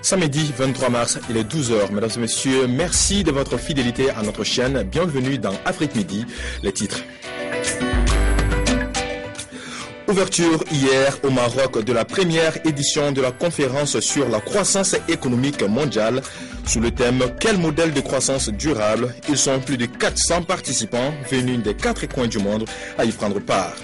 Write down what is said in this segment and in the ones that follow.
Samedi 23 mars, il est 12h. Mesdames et messieurs, merci de votre fidélité à notre chaîne. Bienvenue dans Afrique Midi. Les titres. Ouverture hier au Maroc de la première édition de la conférence sur la croissance économique mondiale sous le thème « Quel modèle de croissance durable ?» Ils sont plus de 400 participants venus des 4 coins du monde à y prendre part.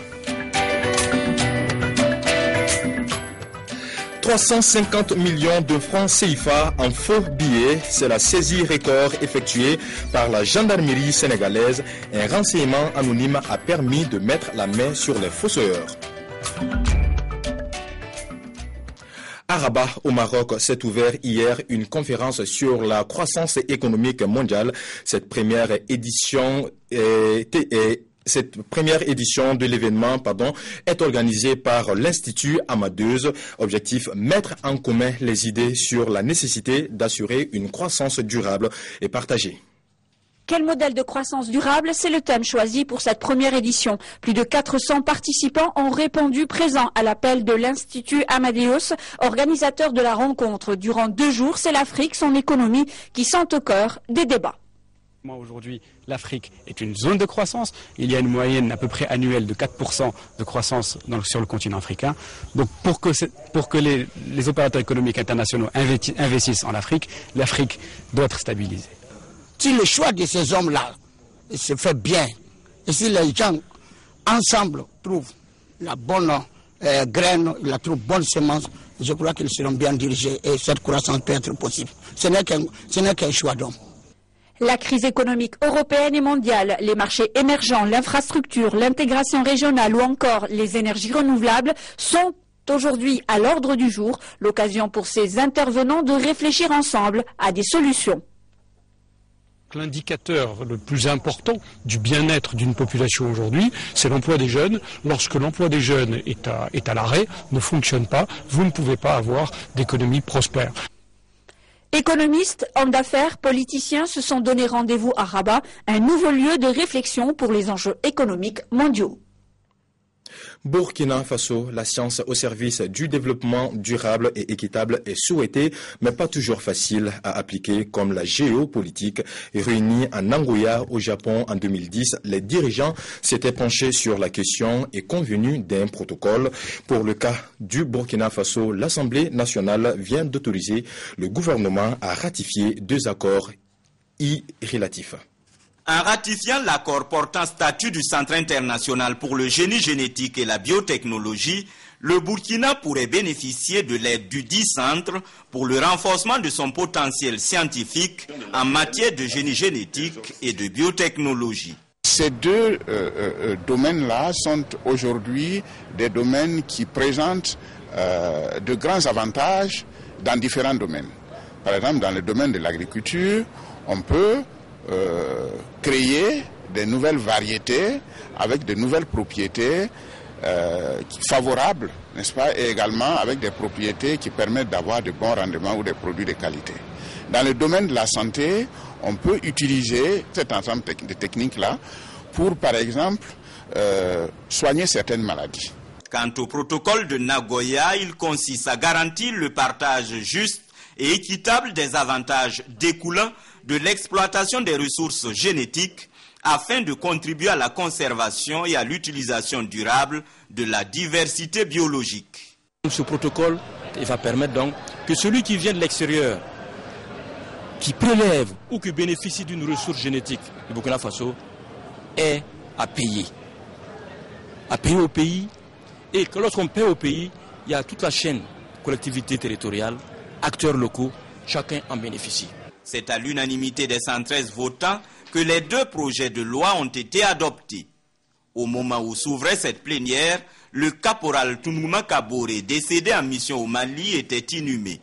350 millions de francs CFA en faux billets, c'est la saisie record effectuée par la gendarmerie sénégalaise. Un renseignement anonyme a permis de mettre la main sur les fossoyeurs. À Rabat, au Maroc, s'est ouvert hier une conférence sur la croissance économique mondiale. Cette première édition de l'événement est organisée par l'Institut Amadeus. Objectif, mettre en commun les idées sur la nécessité d'assurer une croissance durable et partagée. Quel modèle de croissance durable? C'est le thème choisi pour cette première édition. Plus de 400 participants ont répondu présents à l'appel de l'Institut Amadeus, organisateur de la rencontre. Durant 2 jours, c'est l'Afrique, son économie, qui sont au cœur des débats. Aujourd'hui, l'Afrique est une zone de croissance. Il y a une moyenne à peu près annuelle de 4% de croissance sur le continent africain. Donc pour que les opérateurs économiques internationaux investissent en Afrique, l'Afrique doit être stabilisée. Si le choix de ces hommes-là se fait bien, et si les gens ensemble trouvent la bonne graine, la bonne semence, je crois qu'ils seront bien dirigés et cette croissance peut être possible. Ce n'est qu'un choix d'homme. La crise économique européenne et mondiale, les marchés émergents, l'infrastructure, l'intégration régionale ou encore les énergies renouvelables sont aujourd'hui à l'ordre du jour. L'occasion pour ces intervenants de réfléchir ensemble à des solutions. L'indicateur le plus important du bien-être d'une population aujourd'hui, c'est l'emploi des jeunes. Lorsque l'emploi des jeunes est à l'arrêt, ne fonctionne pas, vous ne pouvez pas avoir d'économie prospère. Économistes, hommes d'affaires, politiciens se sont donné rendez-vous à Rabat, un nouveau lieu de réflexion pour les enjeux économiques mondiaux. Burkina Faso, la science au service du développement durable et équitable est souhaitée, mais pas toujours facile à appliquer comme la géopolitique. Réunis à Nagoya, au Japon, en 2010, les dirigeants s'étaient penchés sur la question et convenus d'un protocole. Pour le cas du Burkina Faso, l'Assemblée nationale vient d'autoriser le gouvernement à ratifier 2 accords irrélatifs. En ratifiant l'accord portant statut du Centre international pour le génie génétique et la biotechnologie, le Burkina pourrait bénéficier de l'aide du dit centre pour le renforcement de son potentiel scientifique en matière de génie génétique et de biotechnologie. Ces 2 domaines-là sont aujourd'hui des domaines qui présentent de grands avantages dans différents domaines. Par exemple, dans le domaine de l'agriculture, on peut créer de nouvelles variétés avec de nouvelles propriétés favorables, n'est-ce pas, et également avec des propriétés qui permettent d'avoir de bons rendements ou des produits de qualité. Dans le domaine de la santé, on peut utiliser cet ensemble de techniques-là pour, par exemple, soigner certaines maladies. Quant au protocole de Nagoya, il consiste à garantir le partage juste et équitable des avantages découlant de l'exploitation des ressources génétiques afin de contribuer à la conservation et à l'utilisation durable de la diversité biologique. Ce protocole va permettre donc que celui qui vient de l'extérieur, qui prélève ou qui bénéficie d'une ressource génétique du Burkina Faso, ait à payer au pays, et que lorsqu'on paie au pays, il y a toute la chaîne, collectivité territoriale, acteurs locaux, chacun en bénéficie. C'est à l'unanimité des 113 votants que les 2 projets de loi ont été adoptés. Au moment où s'ouvrait cette plénière, le caporal Tounouma Kaboré, décédé en mission au Mali, était inhumé.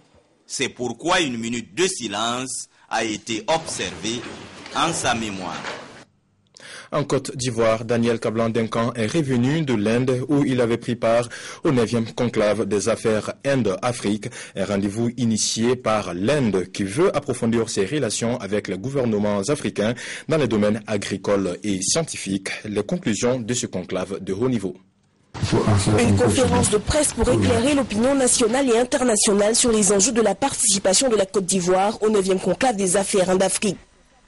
C'est pourquoi une minute de silence a été observée en sa mémoire. En Côte d'Ivoire, Daniel Kablan-Duncan est revenu de l'Inde où il avait pris part au 9e conclave des affaires Inde-Afrique, un rendez-vous initié par l'Inde qui veut approfondir ses relations avec les gouvernements africains dans les domaines agricoles et scientifiques. Les conclusions de ce conclave de haut niveau. Une conférence de presse pour éclairer l'opinion nationale et internationale sur les enjeux de la participation de la Côte d'Ivoire au 9e conclave des affaires d'Afrique.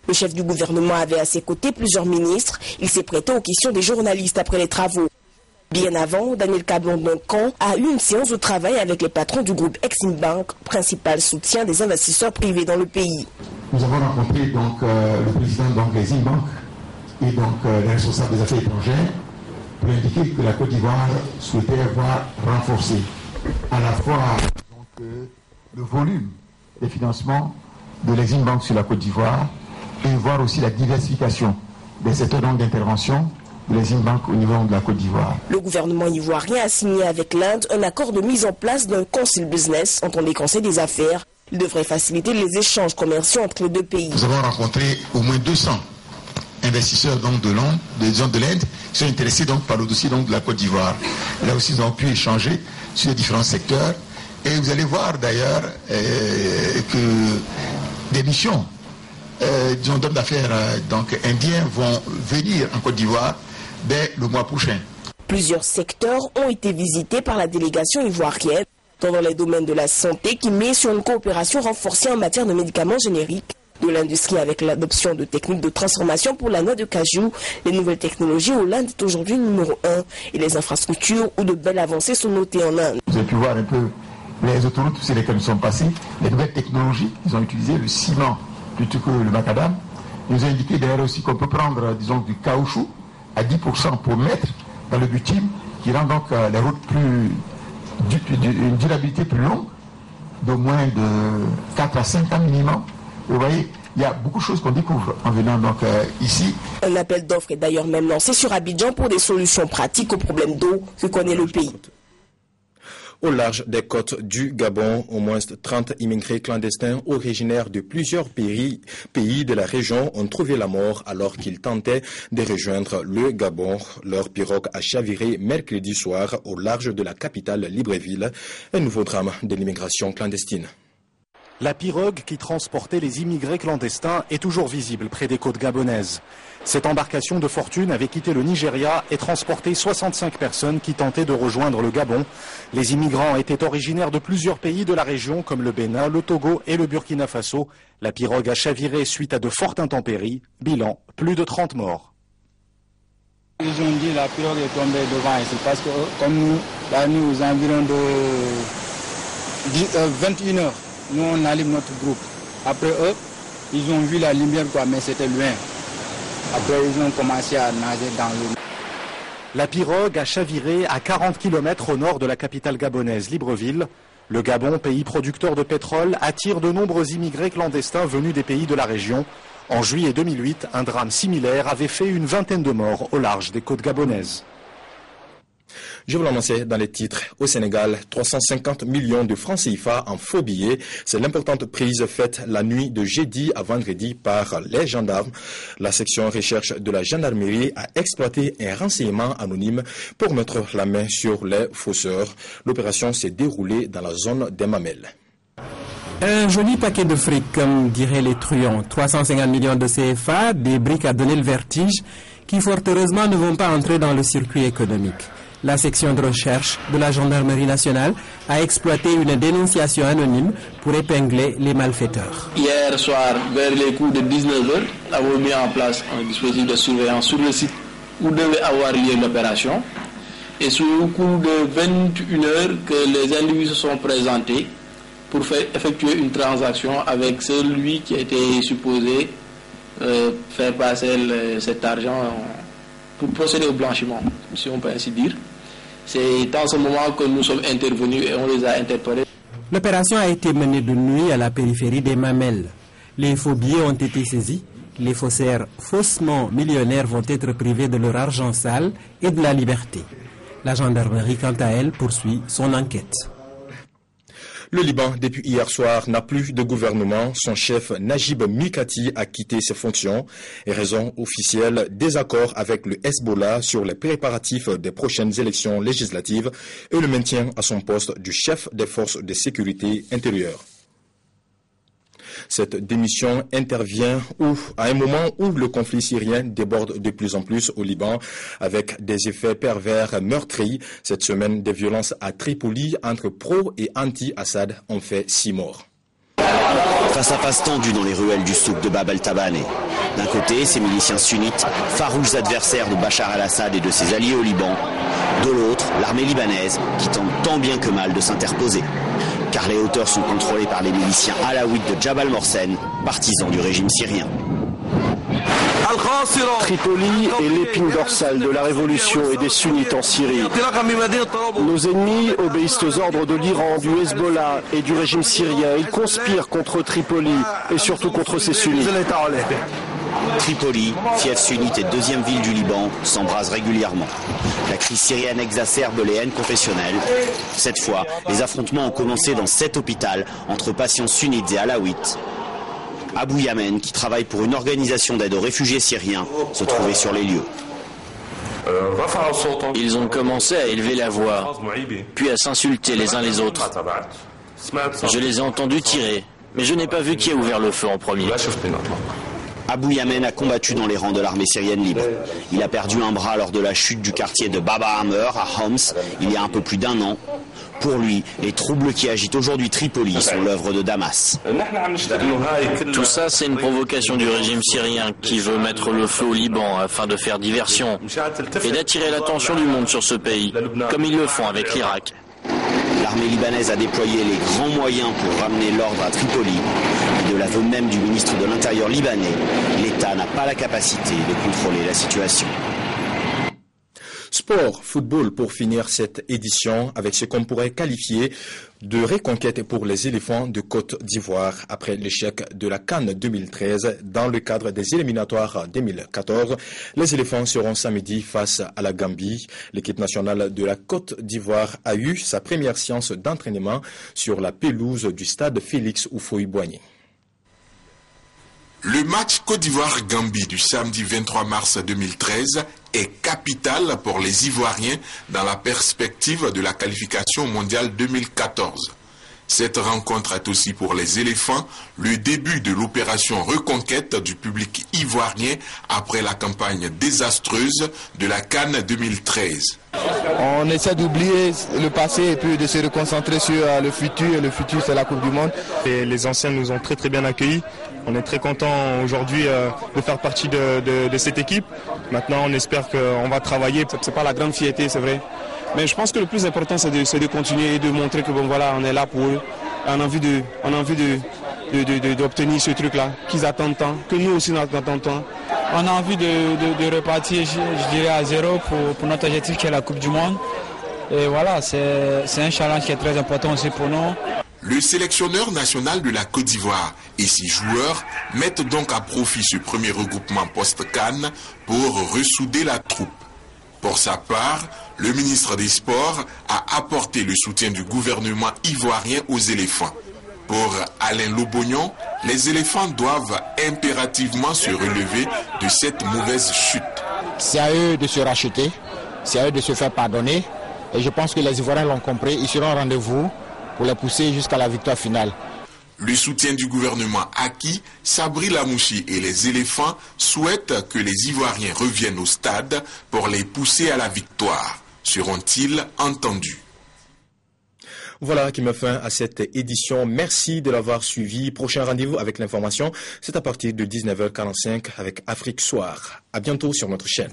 Le chef du gouvernement avait à ses côtés plusieurs ministres. Il s'est prêté aux questions des journalistes après les travaux. Bien avant, Daniel Kablan-Duncan a eu une séance de travail avec les patrons du groupe Exim Bank, principal soutien des investisseurs privés dans le pays. Nous avons rencontré donc le président d'Exim Bank et donc les responsables des affaires étrangères pour indiquer que la Côte d'Ivoire souhaitait voir renforcer à la fois donc, le volume des financements de l'Exim Bank sur la Côte d'Ivoire et voir aussi la diversification des secteurs d'intervention de l'Exim Bank au niveau de la Côte d'Ivoire. Le gouvernement ivoirien a signé avec l'Inde un accord de mise en place d'un Council Business entre les conseils des affaires. Il devrait faciliter les échanges commerciaux entre les deux pays. Nous avons rencontré au moins 200 investisseurs donc de l'Inde qui sont intéressés donc par le dossier donc de la Côte d'Ivoire. Là aussi, nous avons pu échanger sur les différents secteurs. Et vous allez voir d'ailleurs que des missions d'hommes d'affaires donc indiens vont venir en Côte d'Ivoire dès le mois prochain. Plusieurs secteurs ont été visités par la délégation ivoirienne, dans les domaines de la santé qui met sur une coopération renforcée en matière de médicaments génériques, de l'industrie avec l'adoption de techniques de transformation pour la noix de cajou, les nouvelles technologies où l'Inde est aujourd'hui numéro 1 et les infrastructures où de belles avancées sont notées en Inde. Vous avez pu voir un peu les autoroutes sur lesquelles nous sommes passés, les nouvelles technologies, ils ont utilisé le ciment plutôt que le macadam. Ils nous ont indiqué d'ailleurs aussi qu'on peut prendre, disons, du caoutchouc à 10% pour mettre dans le bitume, qui rend donc les routes une durabilité plus longue, d'au moins de 4 à 5 ans minimum. Vous voyez, il y a beaucoup de choses qu'on découvre en venant donc ici. Un appel d'offres est d'ailleurs même lancé sur Abidjan pour des solutions pratiques aux problèmes d'eau que connaît le pays. Au large des côtes du Gabon, au moins 30 immigrés clandestins originaires de plusieurs pays de la région ont trouvé la mort alors qu'ils tentaient de rejoindre le Gabon. Leur pirogue a chaviré mercredi soir au large de la capitale Libreville. Un nouveau drame de l'immigration clandestine. La pirogue qui transportait les immigrés clandestins est toujours visible près des côtes gabonaises. Cette embarcation de fortune avait quitté le Nigeria et transporté 65 personnes qui tentaient de rejoindre le Gabon. Les immigrants étaient originaires de plusieurs pays de la région comme le Bénin, le Togo et le Burkina Faso. La pirogue a chaviré suite à de fortes intempéries. Bilan, plus de 30 morts. Ils ont dit la pirogue est tombée devant ici parce que comme nous, la nuit aux environs de 21h, nous on allume notre groupe. Après eux, ils ont vu la lumière mais c'était loin. Après, ils ont commencé à nager dans l'eau. La pirogue a chaviré à 40 km au nord de la capitale gabonaise, Libreville. Le Gabon, pays producteur de pétrole, attire de nombreux immigrés clandestins venus des pays de la région. En juillet 2008, un drame similaire avait fait une vingtaine de morts au large des côtes gabonaises. Je vous l'annonçais dans les titres. Au Sénégal, 350 millions de francs CFA en faux billets. C'est l'importante prise faite la nuit de jeudi à vendredi par les gendarmes. La section recherche de la gendarmerie a exploité un renseignement anonyme pour mettre la main sur les fausseurs. L'opération s'est déroulée dans la zone des Mamelles. Un joli paquet de fric, comme diraient les truands. 350 millions de CFA, des briques à donner le vertige, qui fort heureusement ne vont pas entrer dans le circuit économique. La section de recherche de la gendarmerie nationale a exploité une dénonciation anonyme pour épingler les malfaiteurs. Hier soir, vers les coups de 19h, nous avons mis en place un dispositif de surveillance sur le site où devait avoir lieu l'opération. Et sous le coup de 21h, que les individus se sont présentés pour effectuer une transaction avec celui qui était supposé faire passer cet argent pour procéder au blanchiment, si on peut ainsi dire. C'est dans ce moment que nous sommes intervenus et on les a interpellés. L'opération a été menée de nuit à la périphérie des Mamelles. Les faux billets ont été saisis. Les faussaires faussement millionnaires vont être privés de leur argent sale et de la liberté. La gendarmerie, quant à elle, poursuit son enquête. Le Liban, depuis hier soir, n'a plus de gouvernement. Son chef Najib Mikati a quitté ses fonctions. Et raison officielle, désaccord avec le Hezbollah sur les préparatifs des prochaines élections législatives et le maintien à son poste du chef des forces de sécurité intérieure. Cette démission intervient à un moment où le conflit syrien déborde de plus en plus au Liban avec des effets pervers meurtriers. Cette semaine, des violences à Tripoli entre pro et anti-Assad ont fait 6 morts. Face à face tendu dans les ruelles du souk de Bab el-Tabané. D'un côté, ces miliciens sunnites, farouches adversaires de Bachar al-Assad et de ses alliés au Liban. De l'autre, l'armée libanaise qui tente tant bien que mal de s'interposer. Car les hauteurs sont contrôlées par les miliciens alaouites de Jabal Morsen, partisans du régime syrien. Tripoli est l'épine dorsale de la révolution et des sunnites en Syrie. Nos ennemis obéissent aux ordres de l'Iran, du Hezbollah et du régime syrien. Ils conspirent contre Tripoli et surtout contre ses sunnites. Tripoli, fief sunnite et deuxième ville du Liban, s'embrase régulièrement. La crise syrienne exacerbe les haines confessionnelles. Cette fois, les affrontements ont commencé dans 7 hôpitaux entre patients sunnites et alaouites. Abou Yamen, qui travaille pour une organisation d'aide aux réfugiés syriens, se trouvait sur les lieux. Ils ont commencé à élever la voix, puis à s'insulter les uns les autres. Je les ai entendus tirer, mais je n'ai pas vu qui a ouvert le feu en premier. Abou Yamen a combattu dans les rangs de l'armée syrienne libre. Il a perdu un bras lors de la chute du quartier de Baba Amr à Homs il y a un peu plus d'1 an. Pour lui, les troubles qui agitent aujourd'hui Tripoli sont l'œuvre de Damas. Tout ça, c'est une provocation du régime syrien qui veut mettre le feu au Liban afin de faire diversion et d'attirer l'attention du monde sur ce pays, comme ils le font avec l'Irak. L'armée libanaise a déployé les grands moyens pour ramener l'ordre à Tripoli. Et de l'aveu même du ministre de l'Intérieur libanais, l'État n'a pas la capacité de contrôler la situation. Sport, football pour finir cette édition avec ce qu'on pourrait qualifier de reconquête pour les éléphants de Côte d'Ivoire après l'échec de la CAN 2013 dans le cadre des éliminatoires 2014. Les éléphants seront samedi face à la Gambie. L'équipe nationale de la Côte d'Ivoire a eu sa première séance d'entraînement sur la pelouse du stade Félix Houphouët-Boigny. Le match Côte d'Ivoire-Gambie du samedi 23 mars 2013 est capital pour les Ivoiriens dans la perspective de la qualification mondiale 2014. Cette rencontre est aussi pour les éléphants le début de l'opération reconquête du public ivoirien après la campagne désastreuse de la CAN 2013. On essaie d'oublier le passé et puis de se reconcentrer sur le futur. Et le futur, c'est la Coupe du Monde. Et les anciens nous ont très bien accueillis. On est très contents aujourd'hui de faire partie de cette équipe. Maintenant, on espère qu'on va travailler. C'est pas la grande fierté, c'est vrai. Mais je pense que le plus important, c'est de continuer et de montrer que bon voilà, on est là pour eux. On a envie d'obtenir ce truc-là qu'ils attendent tant, que nous aussi nous attendons tant. On a envie de repartir, je dirais, à zéro pour notre objectif qui est la Coupe du Monde. Et voilà, c'est un challenge qui est très important aussi pour nous. Le sélectionneur national de la Côte d'Ivoire et 6 joueurs mettent donc à profit ce premier regroupement post-CAN pour ressouder la troupe. Pour sa part, le ministre des Sports a apporté le soutien du gouvernement ivoirien aux éléphants. Pour Alain Lobognon, les éléphants doivent impérativement se relever de cette mauvaise chute. C'est à eux de se racheter, c'est à eux de se faire pardonner. Et je pense que les Ivoiriens l'ont compris, ils seront au rendez-vous pour les pousser jusqu'à la victoire finale. Le soutien du gouvernement acquis, Sabri Lamouchi et les éléphants souhaitent que les Ivoiriens reviennent au stade pour les pousser à la victoire. Seront-ils entendus? Voilà qui met fin à cette édition. Merci de l'avoir suivi. Prochain rendez-vous avec l'information, c'est à partir de 19h45 avec Afrique Soir. À bientôt sur notre chaîne.